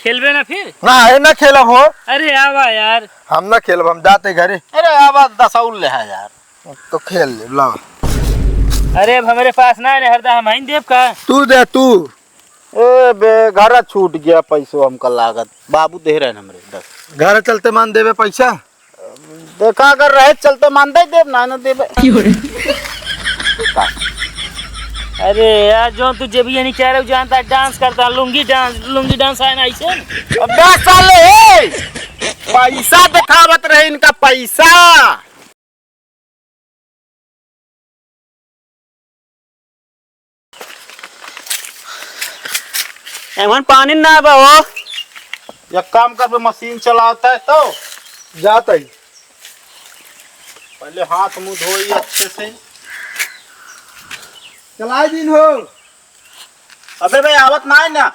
खेलबे ना फिर ना है ना खेलब हो। अरे आवा यार हम ना खेलब, हम जाते घरे। अरे आवा दसौल ले है यार। तो खेल ले लाओ। अरे अब हमारे पास ना है हरदा हम ही देव का तू दे तू। ए बे घर छूट गया पैसो हमका लागत बाबू दे रहे हमरे 10 घर चलते मान देवे पैसा। देखा अगर रहे चलते मान दे देव ना देवे। अरे यार जो तू जब ये नहीं कह रहे जानता डांस करता लुंगी डांस है ना ऐसे 10 साल है पैसा दिखावत रहे इनका पैसा। एमन पानी ना बा हो। एक काम कर मशीन चलाता है तो जाता ही पहले हाथ मुंह धोई अच्छे से। चलाए दिन हो। अबे भाई आवत ना है ना।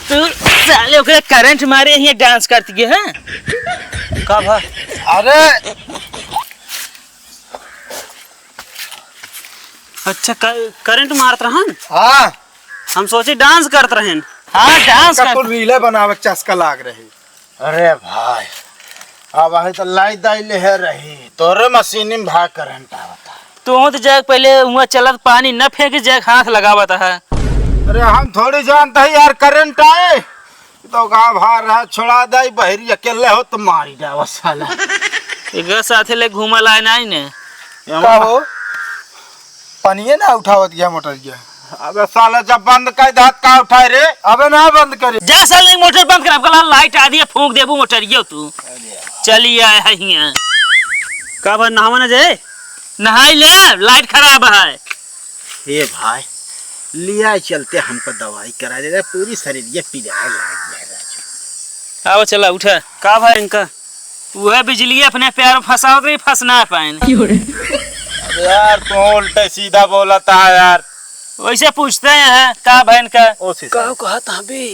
तू साले ओकरे करंट मारे ये डांस करती है हैं का भा। अरे अच्छा करंट मारत रहन। हाँ हम सोचे डांस करत रहन। हाँ डांस का तो कर रीले बनावे चस्का लाग रही। अरे भाई अब आई तो लाई दाई ले है रही तोरे मशीन में भाग करंट आवता। तू तो जग पहले हुआ चलत पानी न फेंक जग हाथ लगावत है। अरे हम थोड़ी जानते हैं यार करंट आए तो गाँव भार रहा छोड़ा दे बहरी अकेले हो तो मारी जाओ साला। एक साथे ले घूमल आए नहीं ने का हो पनिये ना उठावत गया मोटर गया। अबे साला जब बंद कर दात का उठाए रे। अबे ना बंद करे। जा साले मोटर बंद कर कल लाइट आ दिया फूंक देबू मोटर यो तू चली आए है हिया का भर नहावा ना जाए नहाई ले लाइट खराब है। हे भाई लिया चलते हमको दवाई करा दे पूरी शरीर ये पीड़ा लाग गया। आओ चला उठा का भाई इनका वह बिजली अपने पैर में फंसाओ तो फंस ना पाए यार तू उल्टे सीधा बोलता है यार। वैसे पूछते हैं का बहन का कहा था भी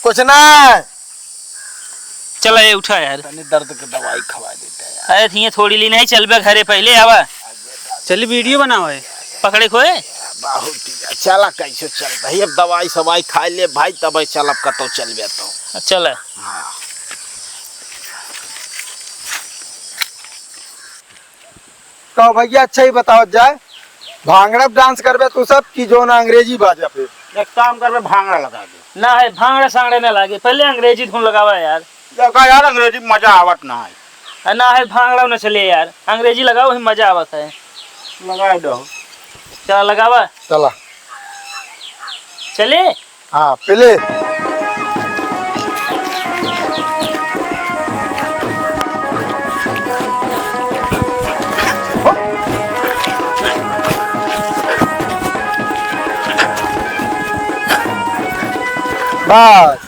कुछ ना चला ये उठा यार दर्द की दवाई खवा देता है यार। अरे थी थोड़ी ली नहीं चलबे घरे पहले आवा चल वीडियो बनाओ पकड़े खोए बहुत चला कैसे चलता है अब दवाई सवाई खा ले भाई तब चल अब कतो चल तो चला कहो भैया अच्छा ही बताओ जाए भांगड़ा डांस करबे तू सब की जो ना अंग्रेजी बाजा पे। एक काम कर भांगड़ा लगा दे ना है भांगड़ा सांगड़े ना लागे पहले अंग्रेजी धुन लगावा यार। देखा यार अंग्रेजी मजा आवत ना है। ना है भांगड़ा न चले यार अंग्रेजी लगाओ ही मजा आवत है। लगा दो चला लगावा चला चले हाँ पहले बस।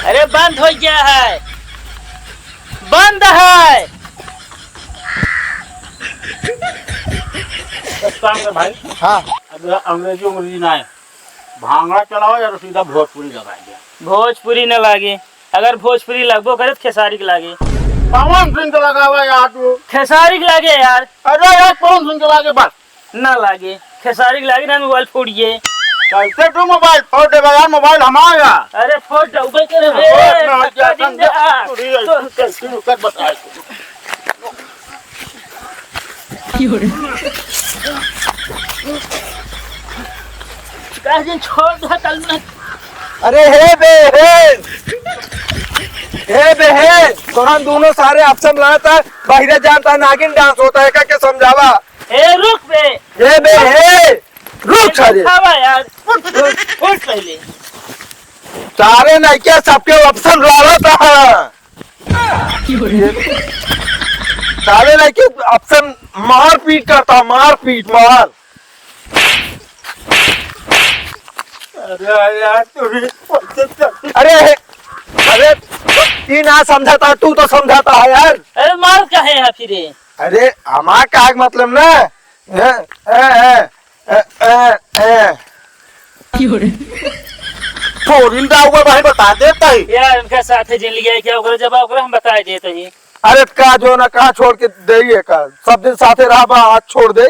अरे बंद हो गया है बंद है। एक काम कर भाई हाँ अब अंग्रेजी ना है भांगड़ा चलाओ या सीधा भोजपुरी लगा दिया। भोजपुरी न लागे अगर भोजपुरी लगबो करे तो खेसारी के लागे। कौन सुन के लगा हुआ यार तू। खेसारी के लागे यार। अरे यार कौन सुन के लगे बस ना लागे खेसारी के लागे ना मोबाइल फूटिए। कैसे तू मोबाइल फोड़ दे यार मोबाइल हमारा। अरे फोड़ डूबे करे कर बता छोड़ दे कल में। अरे हे बे हे तोहन दोनों सारे ऑप्शन लाता बाहर जानता है नागिन डांस होता है क्या समझावा। ए रुक बे हे बे हे रुक सारे यार उठ पहले सारे नहीं क्या सबके ऑप्शन लाता है सारे नहीं के ऑप्शन मार पीट करता मार पीट मार। अरे यार अरे अरे तू ना समझाता तू तो समझाता है यार। अरे मार कहे है फिर अरे हमारा क्या मतलब ना थोड़ी डाउगा भाई बता देता ही। यार उनका साथ जिन लिया क्या ओकरा जब ओकरा हम बता देते ही। अरे का जो ना कहा छोड़ के दे का सब दिन साथे रहा बा आज छोड़ दे।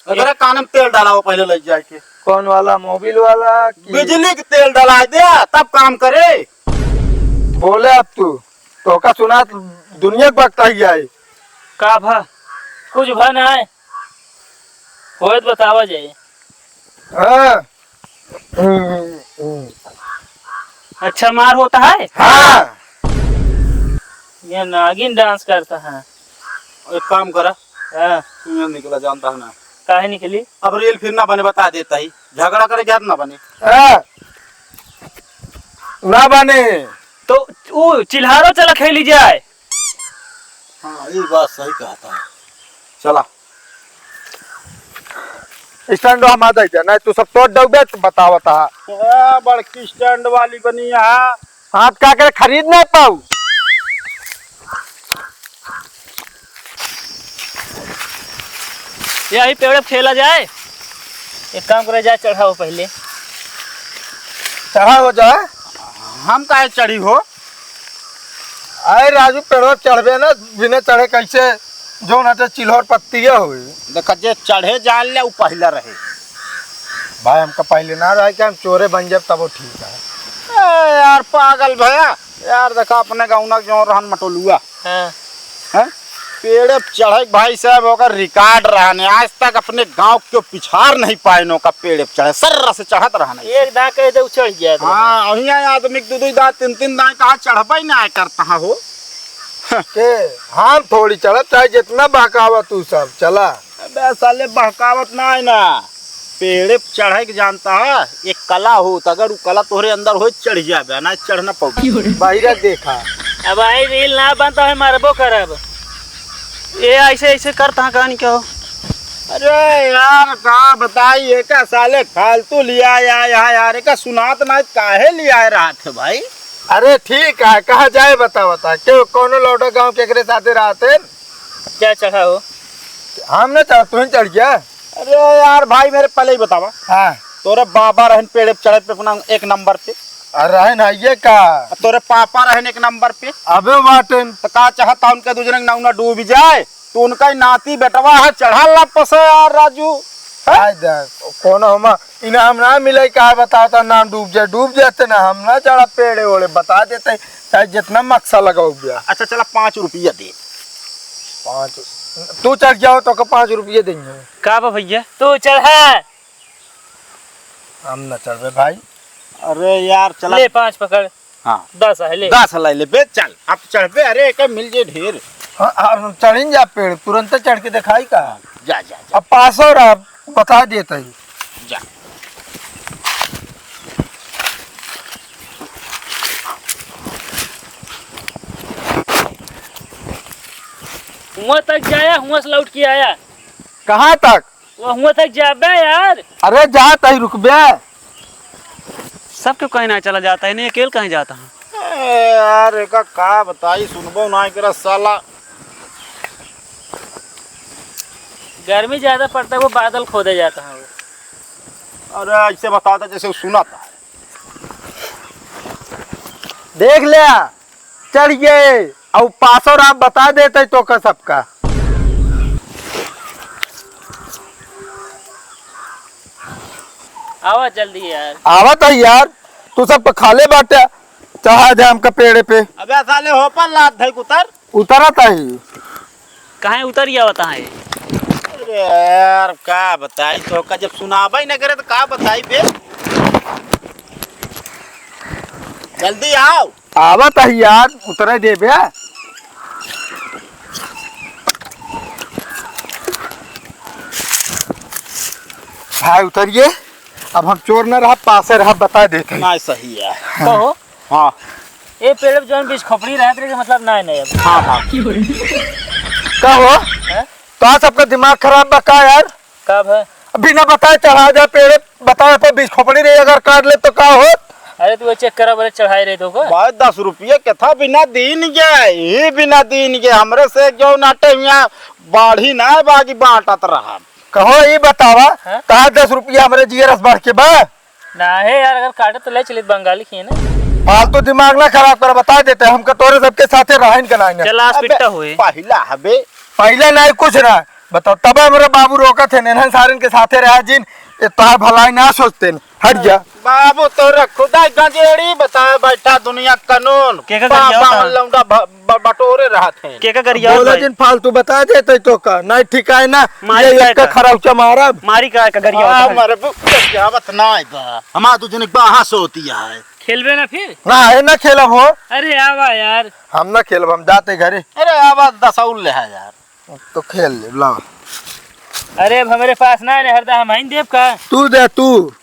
अगर कान में तेल डाला हो पहले ले जाके। कौन वाला मोबिल वाला बिजली के तेल डाला दे तब काम करे। बोले अब तू तो का सुना दुनिया को बकता ही आई। का भा कुछ भा ना है होए तो बतावा जाए। हाँ अच्छा मार होता है। हाँ ये नागिन डांस करता है। एक काम करा हाँ तू निकला जानता है ना। काहे निकली। अब रेल फिर ना बने बता देता ही झगड़ा करे जात ना बने। हाँ ना बने तो वो चिल्हारो चला खेली जाए। हाँ ये बात सही कहता है। चला स्टैंड हम आ जाए नहीं तू सब तोड़ दोगे तो बतावता बड़की स्टैंड वाली बनी यहाँ। हाथ का कर खरीद नहीं पाऊ। यही पेड़ खेला जाए। एक काम करे जाए चढ़ाओ पहले। चढ़ा हो जाए हम काहे चढ़ी हो। अरे राजू पेड़ो चढ़बे ना बिना चढ़े कैसे जो ना चिल्होर पत्तिया हुई। देख जे चढ़े जान ले पहले रहे। भाई हमका पहले ना रहा कि हम चोरे बन जाए तब वो ठीक है। यार पागल भैया यार देखा अपने गाँव जो रहन मटोलुआ हाँ है पेड़ चढ़े भाई साहब होकर रिकॉर्ड रहने आज तक अपने गांव के पिछाड़ नहीं पाए नो का पेड़ चढ़े सर्रा से चढ़त रहने। एक दांत कहे तो चढ़ गया। हाँ अही आदमी के दो दांत तीन दांत कहा चढ़बा ना करता हो के हम थोड़ी चढ़ा चाहे जितना बहकावा तू सब चला। अबे साले बहकावत ना है ना पेड़ चढ़े के जानता है एक कला हो तो अगर वो कला तोहरे अंदर हो चढ़ जाए ना चढ़ना पड़े। बाहर देखा अब आई रील ना बनता है मारबो करब। ये ऐसे ऐसे करता है कहानी क्या हो। अरे यार कहा बताइए का साले फालतू लिया यार का सुनात ना काहे लिया रहा थे भाई। अरे ठीक है कहा जाए बता क्यों कौन लौटा गांव के साथे रहते क्या चढ़ा हो। हम ना चढ़ तू चढ़ गया। अरे यार भाई मेरे पहले ही बतावा हाँ तोरे बाबा रहन पेड़ पे चढ़े पे अपना एक नंबर पे। अरे ना ये का तोरे पापा रहन एक नंबर पे। अबे बाटन तो का चाहता उनके दूसरे नाव डूब जाए तो उनका नाती बेटवा है चढ़ा लापस यार राजू। कौन हम इनाम ना मिले का बताता नाम डूब जाते ना हम ना चढ़ा पेड़े ओड़े बता देते चाहे जितना मक्सा लगाओ गया। अच्छा चला 5 रुपया दे। 5 तू चढ़ जाओ तो 5 रुपये देंगे। का भैया तू चढ़ा हम ना चढ़ भाई। अरे यार चला ले 5 पकड़। हाँ 10 है ले 10 ले बे चल अब चढ़ पे। अरे एक मिल जे ढेर। हाँ हम चढ़ें जा पेड़ तुरंत चढ़ के दिखाई का। जा जा जा अब पास और आप बता देते ही जा। हुआ तक जाया हुआ से लौट के आया। कहाँ तक वो हुआ तक जाबे यार। अरे जा तही रुकबे सबके कहीं ना चला जाता है नहीं अकेले कहीं जाता है। यार एक का बताई सुनबो ना करा साला। गर्मी ज्यादा पड़ता है वो बादल खोदे जाता है। अरे ऐसे बताता जैसे सुना था। देख लिया चढ़ गए और पास और आप बता देते तो का सबका। आवा जल्दी यार। आवत है यार तू सब खाले बाटे चढ़ा दे हमका पेड़े पे। अबे साले हो पर लात है उतर उतरता ही कहाँ उतर गया होता है। अरे यार का बताई तो का जब सुनाबा ही न करे तो का बताई बे। जल्दी आओ। आवत है यार उतरे दे बे। भाई उतरिए अब हम चोर न रहा पासे रहा बता देते हैं। ना सही है। कहो हाँ ये पेड़ जो बीच खोपड़ी रहत रहे मतलब ना नहीं अब। हाँ हाँ का हो हैं? तो आज सबका दिमाग खराब बका यार। कब है। बिना बताए चढ़ा जा पेड़े बताए तो बीच खोपड़ी रही अगर काट ले तो का हो। अरे तू चेक करा बोले चढ़ाई रहे तो को। भाई 10 रुपये के था बिना दीन गए ही बिना दीन गए हमरे से जो नाटे यहाँ बाढ़ी ना बागी बांटत रहा। कहो ये बतावा हाँ? कहा 10 रुपया हमारे जीएस बढ़ के बा। ना है यार, अगर काटे तो ले चले बंगाली की है ना। फालतू दिमाग ना खराब कर, बता देते हमको तोरे सबके साथे रहन के ना चल आज पिट्टा हुए। पहला हबे पहले नहीं कुछ ना बताओ, तब मेरे बाबू रोका थे नेहन सारन के साथे रहा जिन ये तो भलाई ना सोचते न। हट जा बाबू तोरा खुदा गंजेड़ी बता बैठा दुनिया कानून के का गरिया होता? लौंडा बटोरे रहते हैं के का गरिया बोला जिन फालतू बता देते तो का नहीं ठीक है ना, मारी ये काय इसका का? खराब मारा मारी का गरिया होता है। हमारे कहावत ना है बा हमारा तुझे बाहर सोती है। खेलबे ना फिर? ना है ना खेलब हो, अरे आवा यार। हम ना खेलब, हम जाते घरे। अरे आवाज दसौल ले है यार। तो खेल ले ला, अरे अब हमारे पास ना है हरदा, हम आइन देव का। तू दे तू।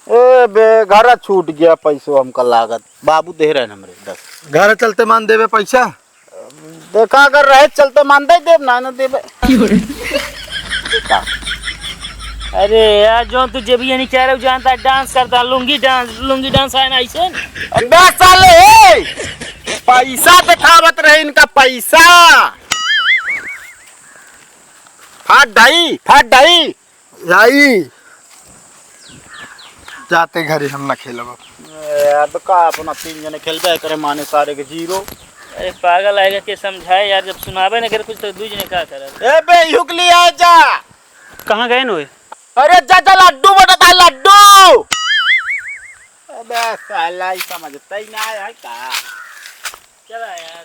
ए बे घर छूट गया पैसो हमका लागत बाबू दे रहे हैं हमरे 10 घर चलते मान देवे पैसा। देखा अगर रहे चलते मान दे देव ना देवे। अरे यार जो तू जेबी नहीं कह रहे हो जानता है, डांस करता लुंगी डांस है ना ऐसे। अबे साले पैसा दिखावत रहे इनका पैसा। फाट ढाई आई जाते घरे, हम ना खेलब। यार तो का अपना 3 जने खेलबे करे माने सारे के 0। अरे पागल आएगा के समझाए यार, जब सुनावे ना करे कुछ तो दूज ने क्या करे। ए बे युगली आ जा। कहाँ गए नोए? अरे जा लड्डू बटा लड्डू। अबे साला ही समझता ही ना है का। चला यार।